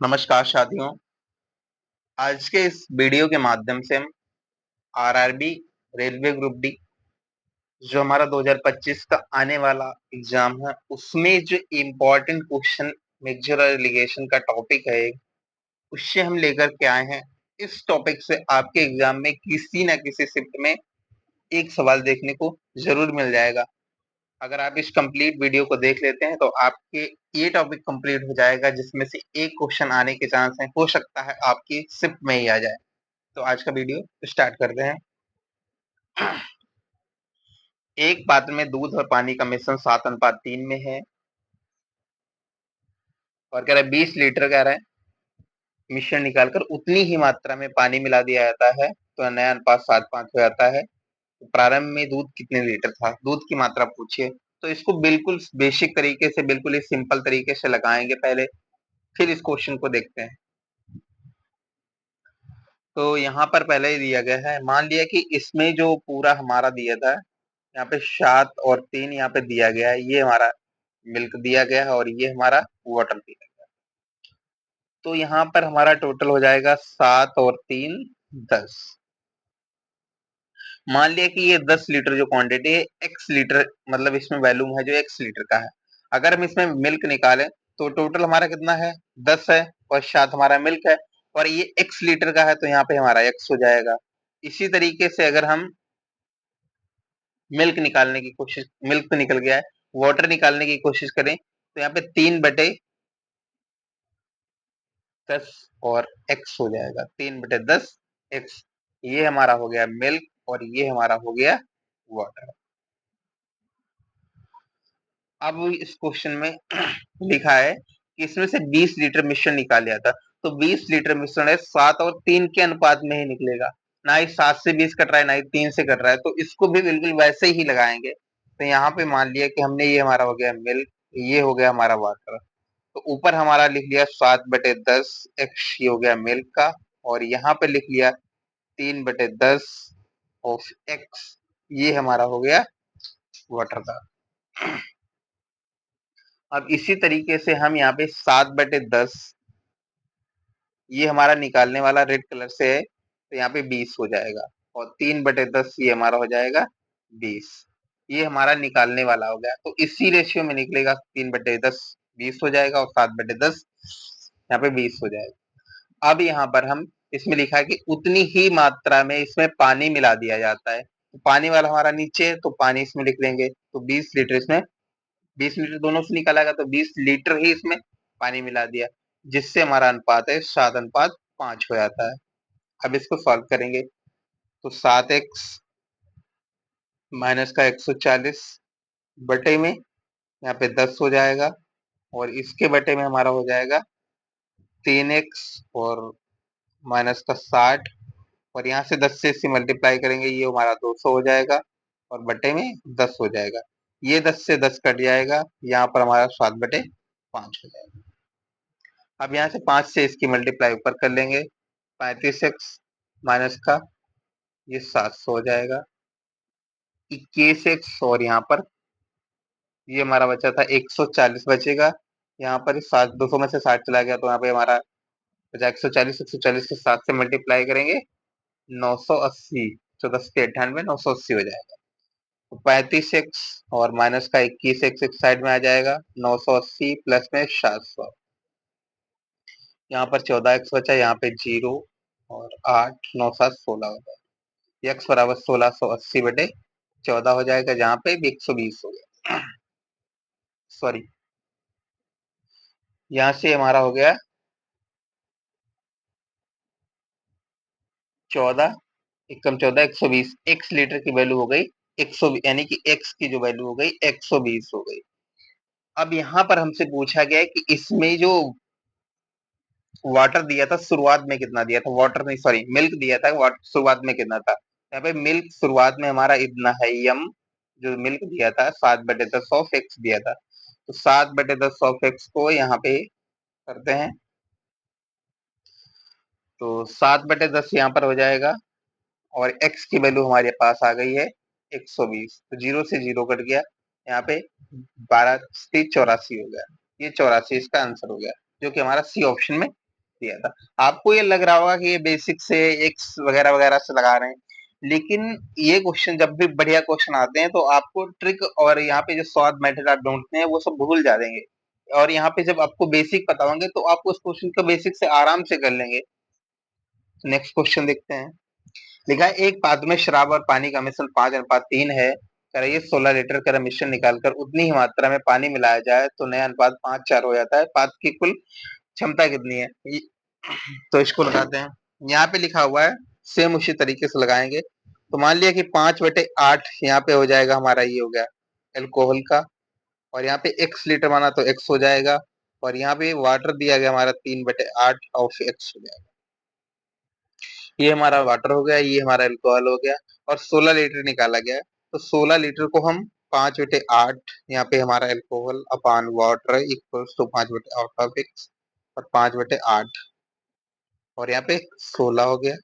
नमस्कार साथियों। आज के इस वीडियो के माध्यम से हम आरआरबी रेलवे ग्रुप डी जो हमारा 2025 का आने वाला एग्जाम है उसमें जो इम्पोर्टेंट क्वेश्चन मेजर एलिगेशन का टॉपिक है उससे हम लेकर के आए हैं। इस टॉपिक से आपके एग्जाम में किसी न किसी शिफ्ट में एक सवाल देखने को जरूर मिल जाएगा। अगर आप इस कंप्लीट वीडियो को देख लेते हैं तो आपके ये टॉपिक कंप्लीट हो जाएगा जिसमें से एक क्वेश्चन आने के चांस है, हो सकता है आपकी शिफ्ट में ही आ जाए। तो आज का वीडियो स्टार्ट करते हैं। एक पात्र में दूध और पानी का मिश्रण 7:3 में है और कह रहा है 20 लीटर कह रहा है मिश्रण निकालकर उतनी ही मात्रा में पानी मिला दिया जाता है तो नया अनुपात 7:5 हो जाता है। तो प्रारंभ में दूध कितने लीटर था, दूध की मात्रा पूछिए। तो इसको बिल्कुल बेसिक तरीके से, बिल्कुल ही सिंपल तरीके से लगाएंगे पहले, फिर इस क्वेश्चन को देखते हैं। तो यहाँ पर पहले ही दिया गया है, मान लिया कि इसमें जो पूरा हमारा दिया था, यहाँ पे 7 और 3 यहाँ पे दिया गया है, ये हमारा मिल्क दिया गया है और ये हमारा वाटर दिया गया है। तो यहाँ पर हमारा टोटल हो जाएगा 7 और 3 10। मान लिया कि ये 10 लीटर जो क्वांटिटी है एक्स लीटर, मतलब इसमें वैल्यूम है जो एक्स लीटर का है। अगर हम इसमें मिल्क निकालें तो टोटल हमारा कितना है, 10 है और 7 हमारा मिल्क है और ये एक्स लीटर का है तो यहाँ पे हमारा एक्स हो जाएगा। इसी तरीके से अगर हम मिल्क निकालने की कोशिश, मिल्क तो निकल गया है, वाटर निकालने की कोशिश करें तो यहाँ पे 3/10 और एक्स हो जाएगा। 3/10 एक्स, ये हमारा हो गया मिल्क और ये हमारा हो गया वाटर। अब इस क्वेश्चन में लिखा है कि इसमें से 20 लीटर मिश्रण निकाल लिया था। तो 20 लीटर मिश्रण है 7 और 3 के अनुपात में ही निकलेगा, ना ही 7 से 20 कट रहा है ना ही 3 से कट रहा है, तो इसको भी बिल्कुल वैसे ही लगाएंगे। तो यहाँ पे मान लिया कि हमने, ये हमारा हो गया मिल्क, ये हो गया हमारा वाटर। तो ऊपर हमारा लिख लिया 7/10 एक्स, ये हो गया मिल्क का, और यहाँ पे लिख लिया 3/10 ऑफ एक्स, ये हमारा हो गया वाटर का। अब इसी तरीके से हम यहाँ पे 7/10, ये हमारा निकालने वाला रेड कलर से है तो यहाँ पे 20 हो जाएगा, और 3/10 ये हमारा हो जाएगा 20, ये हमारा निकालने वाला हो गया। तो इसी रेशियो में निकलेगा, 3/10 20 हो जाएगा और 7/10 यहाँ पे 20 हो जाएगा। अब यहाँ पर हम, इसमें लिखा है कि उतनी ही मात्रा में इसमें पानी मिला दिया जाता है, तो पानी वाला हमारा नीचे है तो पानी इसमें लिख लेंगे। तो 20 लीटर इसमें, 20 लीटर दोनों से निकाला गया तो 20 लीटर ही इसमें पानी मिला दिया, जिससे हमारा अनुपात है 7:5 हो जाता है। अब इसको सॉल्व करेंगे तो 7x माइनस का 140 बटे में यहाँ पे 10 हो जाएगा, और इसके बटे में हमारा हो जाएगा 3x और माइनस का 60, और यहाँ से 10 से इससे मल्टीप्लाई करेंगे, ये हमारा 200 हो जाएगा और बटे में 10 हो जाएगा। ये 10 से 10 कट जाएगा, यहाँ पर हमारा 7/5 हो जाएगा। अब यहाँ से 5 से इसकी मल्टीप्लाई ऊपर कर लेंगे, 35x माइनस का ये 700 हो जाएगा, 21x, और यहाँ पर ये हमारा बचा था 140 बचेगा। यहाँ पर 7, 200 में से 60 चला गया तो यहाँ पे हमारा बचा 140, 140 के 7 से मल्टीप्लाई करेंगे 980, 14×8 = 980 हो जाएगा। तो 35x और माइनस का 21x एक साइड में आ जाएगा, 980 प्लस में 700, यहाँ पर 14x बचा, यहाँ पे 0 और 8, 9, 7, 16 हो जाएगा। x बराबर 1680/14 हो जाएगा, जहाँ पे भी 120 हो गया। सॉरी, यहाँ से हमारा हो गया 14, 1 कम 14, 120, x लीटर की वैल्यू हो गई 120, यानी कि x की जो वैल्यू हो गई 120 हो गई। अब यहाँ पर हमसे पूछा गया है कि इसमें जो वाटर दिया था शुरुआत में कितना दिया था, वाटर नहीं सॉरी मिल्क दिया था, वाटर शुरुआत में कितना था। यहाँ पे मिल्क शुरुआत में हमारा इतना है, यम जो मिल्क दिया था 7/10 ऑफ एक्स दिया था। तो 7/10 ऑफ एक्स को यहाँ पे करते हैं, तो 7/10 यहाँ पर हो जाएगा, और x की वैल्यू हमारे पास आ गई है 120, तो 0 से 0 कट गया, यहाँ पे 12 84 हो गया, ये 84 इसका आंसर हो गया, जो कि हमारा सी ऑप्शन में दिया था। आपको ये लग रहा होगा कि ये बेसिक से एक्स वगैरह वगैरह से लगा रहे हैं, लेकिन ये क्वेश्चन जब भी बढ़िया क्वेश्चन आते हैं तो आपको ट्रिक और यहाँ पे जो शॉर्ट मेथड आप ढूंढते हैं वो सब भूल जा देंगे, और यहाँ पे जब आपको बेसिक पता होंगे तो आप उस क्वेश्चन को बेसिक से आराम से कर लेंगे। नेक्स्ट क्वेश्चन देखते हैं। लिखा है एक पात्र में शराब और पानी का मिश्रण 5:3 है। कराइए 16 लीटर का मिश्रण निकालकर उतनी ही मात्रा में पानी मिलाया जाए तो नया अनुपात 5:4 हो जाता है। पात्र की कुल क्षमता कितनी है? तो इसको लगाते हैं। यहाँ पे लिखा हुआ है, सेम उसी तरीके से लगाएंगे। तो मान लिया कि 5/8 यहाँ पे हो जाएगा हमारा, ये हो गया एल्कोहल का, और यहाँ पे x लीटर माना तो x हो जाएगा, और यहाँ पे वाटर दिया गया हमारा 3/8 ऑफ x हो जाएगा। ये हमारा वाटर हो गया, ये हमारा अल्कोहल हो गया, और 16 लीटर निकाला गया। तो 16 लीटर को हम 5/8, यहाँ पे हमारा alcohol upon water equals to 5/8 of x, और 5/8, और यहाँ पे 16 हो गया,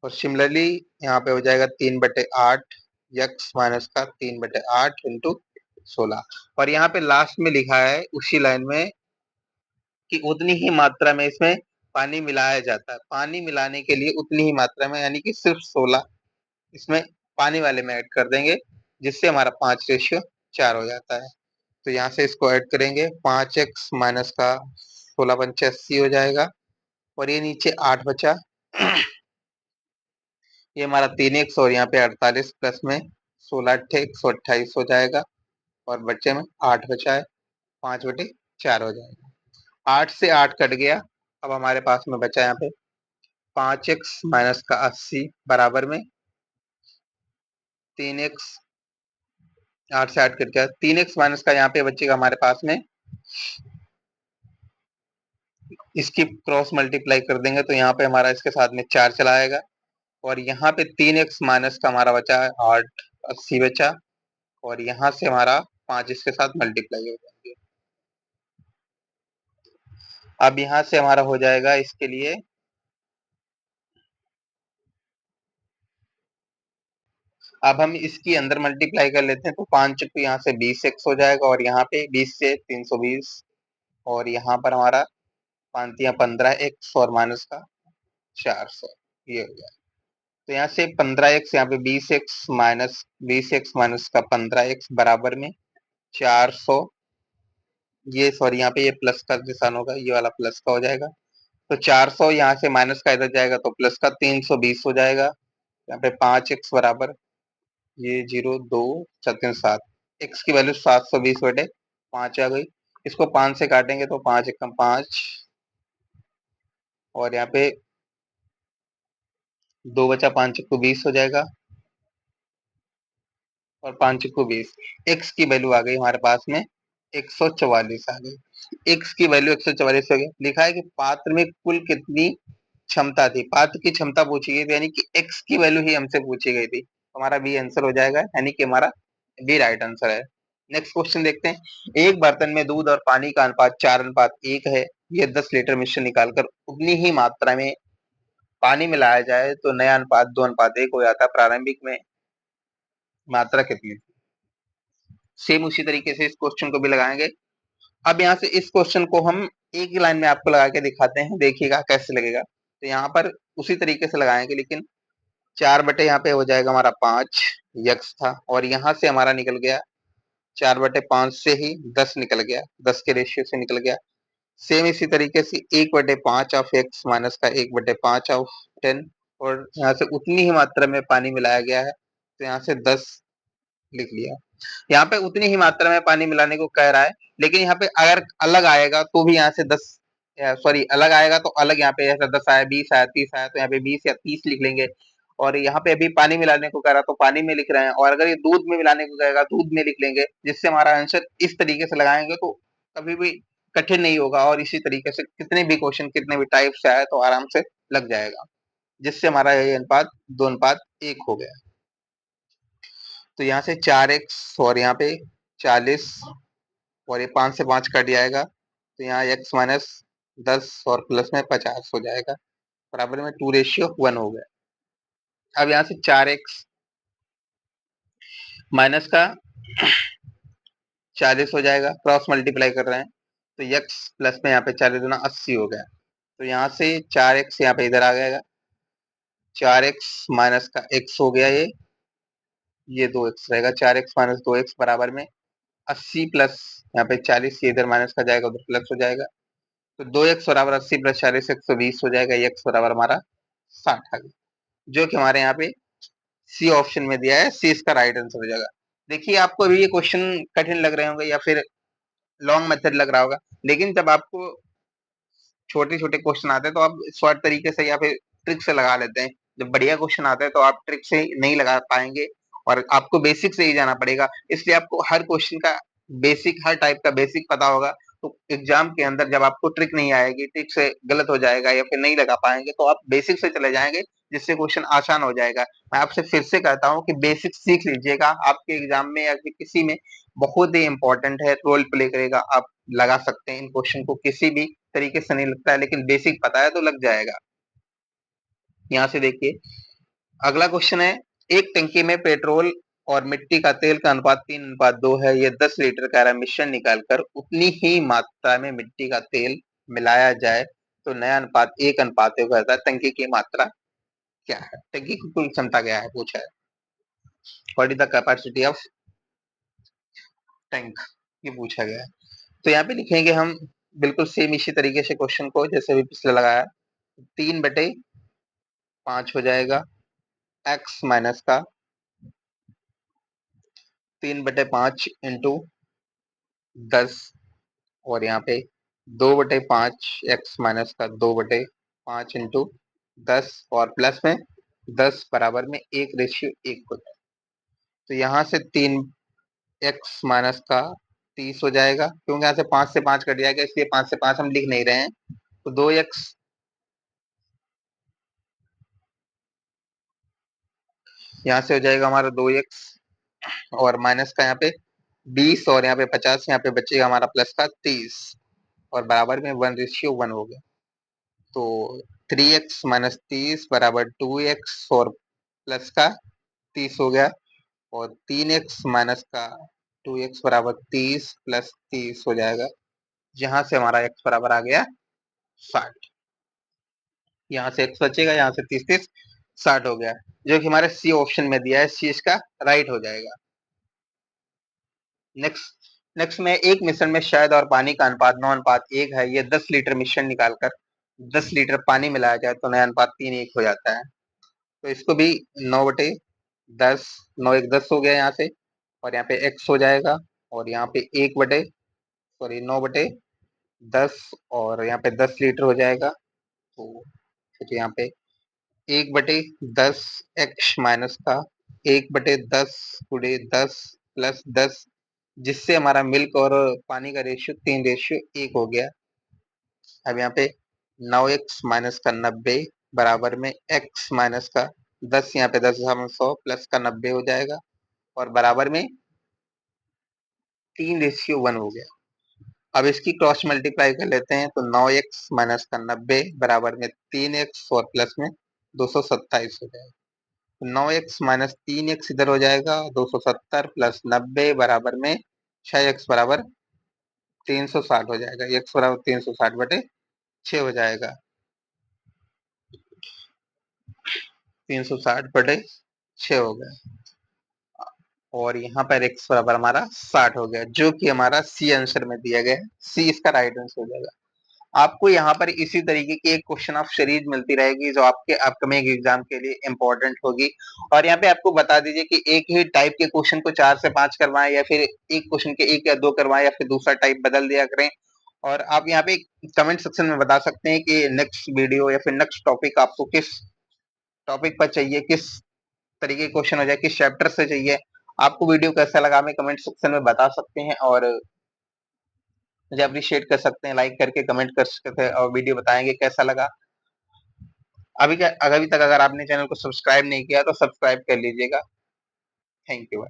और सिमिलरली यहाँ पे हो जाएगा 3/8 यक्स माइनस का 3/8 इंटू 16, और यहाँ पे लास्ट में लिखा है उसी लाइन में कि उतनी ही मात्रा में इसमें पानी मिलाया जाता है। पानी मिलाने के लिए उतनी ही मात्रा में, यानी कि सिर्फ 16 इसमें पानी वाले में ऐड कर देंगे, जिससे हमारा 5:4 हो जाता है। तो यहाँ से इसको ऐड करेंगे, 5x माइनस का 16×5 = 80 हो जाएगा, और ये नीचे 8 बचा। ये हमारा 3x, और यहाँ पे 48 प्लस में 16×8 = 128 हो जाएगा, और बच्चे में 8 बचा है, 5/4 हो जाएगा। 8 से 8 कट गया। अब हमारे पास में बचा यहाँ पे 5x माइनस का 80 बराबर में 3x, 8 से 8 कट गया, 3x माइनस का यहाँ पे बचेगा हमारे पास में, इसकी क्रॉस मल्टीप्लाई कर देंगे तो यहाँ पे हमारा इसके साथ में 4 चला आएगा, और यहाँ पे 3x माइनस का हमारा बचा है 8/80 बचा, और यहाँ से हमारा 5 इसके साथ मल्टीप्लाई हो जाएंगे। अब यहाँ से हमारा हो जाएगा इसके लिए, अब हम इसकी अंदर मल्टीप्लाई कर लेते हैं, तो 5 चुकी यहाँ से 20x हो जाएगा, और यहाँ पे 20 से 320, और यहाँ पर हमारा 5×15 x, और माइनस का 400, ये हो गया। तो यहाँ से 15x, यहाँ पे 20x माइनस का 15x बराबर में 400, ये सॉरी यहाँ पे ये प्लस का निशान होगा, ये वाला प्लस का हो जाएगा। तो 400 यहाँ से माइनस का इधर जाएगा तो प्लस का 320 हो जाएगा। यहाँ पे 5x बराबर, ये 0 2 4 3 7, x की वैल्यू 720/5 आ गई। इसको 5 से काटेंगे तो 5 × 5, और यहाँ पे 2 बचा, 5 × 20 हो जाएगा, और 5 × 20, x की वैल्यू आ गई हमारे पास में 144 आ गई। x की वैल्यू 144 हो गई। लिखा है कि पात्र में कुल कितनी क्षमता थी? पात्र की क्षमता पूछी गई थी, यानी कि x की वैल्यू ही हमसे पूछी गई थी। हमारा बी आंसर हो जाएगा, यानी कि हमारा बी राइट आंसर है। नेक्स्ट क्वेश्चन देखते हैं। एक बर्तन में दूध और पानी का अनुपात 4:1 है। ये 10 लीटर मिश्रण निकालकर उतनी ही मात्रा में पानी मिलाया जाए तो नया अनुपात 2:1 हो जाता है। प्रारंभिक में मात्रा कितनी थी? सेम उसी तरीके से इस क्वेश्चन को भी लगाएंगे। अब यहाँ से इस क्वेश्चन को हम एक ही लाइन में आपको लगा के दिखाते हैं, देखिएगा कैसे लगेगा। तो यहाँ पर उसी तरीके से लगाएंगे, लेकिन 4 यहाँ पे हो जाएगा हमारा 5 यक्स था, और यहाँ से हमारा निकल गया 4/5 से ही 10 निकल गया, 10 के रेशियो से निकल गया। सेम इसी तरीके से 1/5 ऑफ एक्स माइनस का 1/5 ऑफ 10, और यहाँ से उतनी ही मात्रा में पानी मिलाया गया है, तो यहाँ से 10 लिख लिया। यहाँ पे उतनी ही मात्रा में पानी मिलाने को कह रहा है, लेकिन यहाँ पे अगर अलग आएगा तो भी यहाँ से 10, सॉरी अलग आएगा तो अलग, यहाँ पे ऐसा 10 आया, 20 आया, 30 आया, तो यहाँ पे 20 या 30 लिख लेंगे। और यहाँ पे अभी पानी मिलाने को कह रहा तो पानी में लिख रहे हैं, और अगर ये दूध में मिलाने को कहेगा दूध में लिख लेंगे, जिससे हमारा आंसर इस तरीके से लगाएंगे तो कभी भी कठिन नहीं होगा, और इसी तरीके से कितने भी क्वेश्चन कितने भी टाइप से आए तो आराम से लग जाएगा, जिससे हमारा ये अनुपात 2:1 हो गया। तो यहाँ से 4x, और यहाँ पे 40, और ये 5 से 5 कट जाएगा, तो यहाँ x माइनस 10 और प्लस में 50 हो जाएगा, बराबर में 2:1 हो गया। अब यहाँ से 4x माइनस का 40 हो जाएगा, क्रॉस मल्टीप्लाई कर रहे हैं, तो x प्लस में यहाँ पे 40 दूना 80 हो गया। तो यहाँ से 4x यहाँ पे इधर आ जाएगा, 4x माइनस का x हो गया, ये 2x रहेगा, 4x माइनस 2x बराबर में 80 प्लस यहाँ पे 40, ये इधर माइनस का जाएगा उधर प्लस हो जाएगा, तो 2x बराबर 80 प्लस 40 120 हो जाएगा, x बराबर हमारा 60 आ गया, जो कि हमारे यहाँ पे सी ऑप्शन में दिया है, सी इसका राइट आंसर हो जाएगा। देखिए आपको अभी ये क्वेश्चन कठिन लग रहे होंगे या फिर लॉन्ग मेथड लग रहा होगा, लेकिन जब आपको छोटे छोटे क्वेश्चन आते हैं तो आप शॉर्ट तरीके से या फिर ट्रिक से लगा लेते हैं, जब बढ़िया क्वेश्चन आते हैं तो आप ट्रिक से नहीं लगा पाएंगे और आपको बेसिक से ही जाना पड़ेगा, इसलिए आपको हर क्वेश्चन का बेसिक, हर टाइप का बेसिक पता होगा, तो एग्जाम के अंदर जब आपको ट्रिक नहीं आएगी, ट्रिक से गलत हो जाएगा या फिर नहीं लगा पाएंगे, तो आप बेसिक से चले जाएंगे, जिससे क्वेश्चन आसान हो जाएगा। मैं आपसे फिर से कहता हूँ कि बेसिक सीख लीजिएगा, आपके एग्जाम में या फिर किसी में बहुत ही इंपॉर्टेंट है, रोल प्ले करेगा, आप लगा सकते हैं इन क्वेश्चन को, किसी भी तरीके से नहीं लगता है, लेकिन बेसिक पता है तो लग जाएगा। यहाँ से देखिए अगला क्वेश्चन है, एक टंकी में पेट्रोल और मिट्टी का तेल का अनुपात 3:2 है, ये 10 लीटर का मिश्रण निकालकर उतनी ही मात्रा में मिट्टी का तेल मिलाया जाए तो नया अनुपात 1:1 हो जाता है, टंकी की मात्रा क्या है, टंकी की कुल क्षमता क्या है पूछा है, what is the capacity of tank, ये पूछा गया है। तो यहाँ पे लिखेंगे हम बिल्कुल सेम इसी तरीके से क्वेश्चन को जैसे भी पिछले लगाया, 3/5 हो जाएगा, x माइनस का 3/5 इंटू 10, और यहाँ पे 2/5 x माइनस का 2/5 इंटू 10 और प्लस में 10 बराबर में 1:1 हो जाए, तो यहाँ से 3x माइनस का 30 हो जाएगा, क्योंकि यहाँ से 5 से 5 कट जाएगा, इसलिए 5 से 5 हम लिख नहीं रहे हैं, तो 2x, यहाँ से हो जाएगा हमारा 2x और माइनस का यहाँ पे 20 और यहाँ पे 50, यहाँ पे बचेगा हमारा प्लस का 30 और बराबर में 1:1 हो गया, तो 3x माइनस 30 बराबर 2x और प्लस का 30 हो गया, और 3x माइनस का 2x बराबर 30 प्लस 30 हो जाएगा, जहां से हमारा x बराबर आ गया 60, यहाँ से x बचेगा, यहाँ से 30 30 60 हो गया, जो कि हमारे सी ऑप्शन में दिया है, सी इसका राइट हो जाएगा। नेक्स्ट नेक्स्ट में एक मिश्रण में शहद और पानी का अनुपात 9:1 है, ये 10 लीटर मिश्रण निकालकर 10 लीटर पानी मिलाया जाए तो नया अनुपात 3:1 हो जाता है, तो इसको भी 9/10, 9 1 10 हो गया यहाँ से, और यहाँ पे x हो जाएगा, और यहाँ पे 9/10 और यहाँ पे 10 लीटर हो जाएगा, तो फिर यहाँ पे 1/10 x माइनस का 1/10 गुणे 10 प्लस 10, जिससे हमारा मिल्क और पानी का रेशियो 3:1 हो गया। अब यहाँ पे 9x माइनस का 90 बराबर में x माइनस का 10, यहाँ पे 10 प्लस का 90 हो जाएगा, और बराबर में 3:1 हो गया। अब इसकी क्रॉस मल्टीप्लाई कर लेते हैं, तो 9x माइनस का 90 बराबर में 3x और प्लस में 227 हो जाएगा, 9x माइनस 3x इधर हो जाएगा, 270 प्लस 90 बराबर में 6x बराबर 360 हो जाएगा, x बराबर 360/6 हो जाएगा, 360/6 हो गया, और यहाँ पर x बराबर हमारा 60 हो गया, जो कि हमारा सी आंसर में दिया गया है, सी इसका राइट आंसर हो जाएगा। आपको यहाँ पर इसी तरीके की एक क्वेश्चन ऑफ सीरीज मिलती रहेगी, जो आपके अपकमिंग एग्जाम के लिए इंपॉर्टेंट होगी, और यहाँ पे आपको बता दीजिए कि एक ही टाइप के क्वेश्चन को 4 से 5 करवाएं, या फिर एक क्वेश्चन के 1 या 2 करवाएं, या फिर दूसरा टाइप बदल दिया करें, और आप यहाँ पे कमेंट सेक्शन में बता सकते हैं कि नेक्स्ट वीडियो या फिर नेक्स्ट टॉपिक आपको किस टॉपिक पर चाहिए, किस तरीके के क्वेश्चन हो जाए, किस चैप्टर से चाहिए, आपको वीडियो कैसा लगा हमें कमेंट सेक्शन में बता सकते हैं, और मुझे अप्रिशिएट कर सकते हैं, लाइक करके कमेंट कर सकते हैं, और वीडियो बताएंगे कैसा लगा। अभी तक अगर आपने चैनल को सब्सक्राइब नहीं किया तो सब्सक्राइब कर लीजिएगा। Thank you.